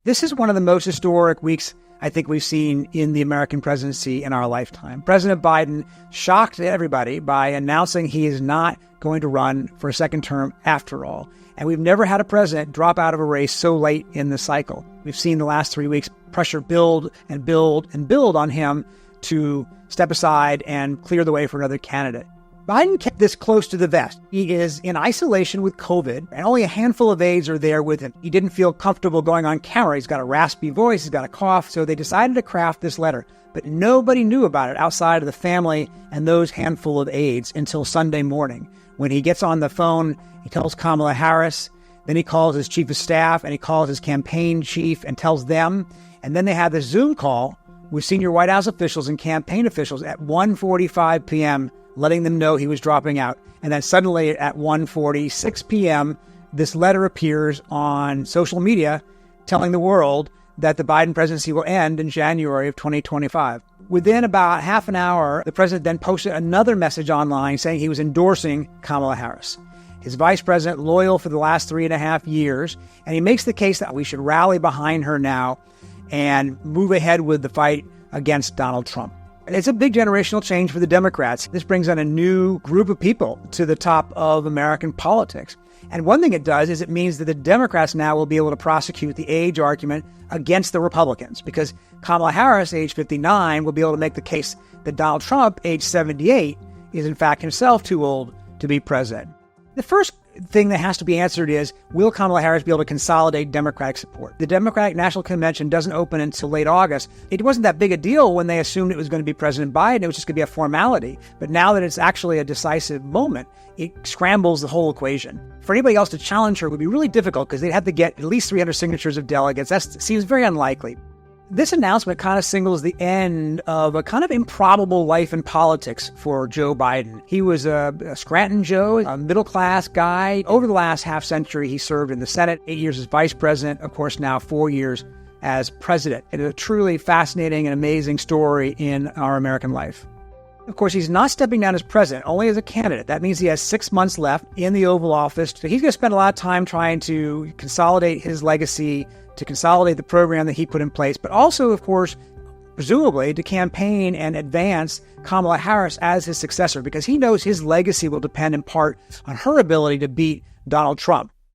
This is one of the most historic weeks I think we've seen in the American presidency in our lifetime. President Biden shocked everybody by announcing he is not going to run for a second term after all. And we've never had a president drop out of a race so late in the cycle. We've seen the last 3 weeks pressure build and build and build on him to step aside and clear the way for another candidate. Biden kept this close to the vest. He is in isolation with COVID, and only a handful of aides are there with him. He didn't feel comfortable going on camera. He's got a raspy voice, he's got a cough, so they decided to craft this letter. But nobody knew about it outside of the family and those handful of aides until Sunday morning. When he gets on the phone, he tells Kamala Harris, then he calls his chief of staff, and he calls his campaign chief and tells them. And then they have this Zoom call with senior White House officials and campaign officials at 1:45 p.m., letting them know he was dropping out. And then suddenly at 1:46 p.m., this letter appears on social media telling the world that the Biden presidency will end in January of 2025. Within about half an hour, the president then posted another message online saying he was endorsing Kamala Harris, his vice president, loyal for the last 3.5 years. And he makes the case that we should rally behind her now and move ahead with the fight against Donald Trump. It's a big generational change for the Democrats. This brings on a new group of people to the top of American politics. And one thing it does is it means that the Democrats now will be able to prosecute the age argument against the Republicans, because Kamala Harris, age 59, will be able to make the case that Donald Trump, age 78, is in fact himself too old to be president. The first thing that has to be answered is, will Kamala Harris be able to consolidate Democratic support? The Democratic National Convention doesn't open until late August. It wasn't that big a deal when they assumed it was going to be President Biden. It was just going to be a formality. But now that it's actually a decisive moment, it scrambles the whole equation. For anybody else to challenge her would be really difficult because they'd have to get at least 300 signatures of delegates. That seems very unlikely. This announcement kind of signals the end of a kind of improbable life in politics for Joe Biden. He was a Scranton Joe, a middle-class guy. Over the last half century, he served in the Senate, 8 years as vice president, of course, now 4 years as president. It is a truly fascinating and amazing story in our American life. Of course, he's not stepping down as president, only as a candidate. That means he has 6 months left in the Oval Office. So he's going to spend a lot of time trying to consolidate his legacy, to consolidate the program that he put in place, but also, of course, presumably to campaign and advance Kamala Harris as his successor, because he knows his legacy will depend in part on her ability to beat Donald Trump.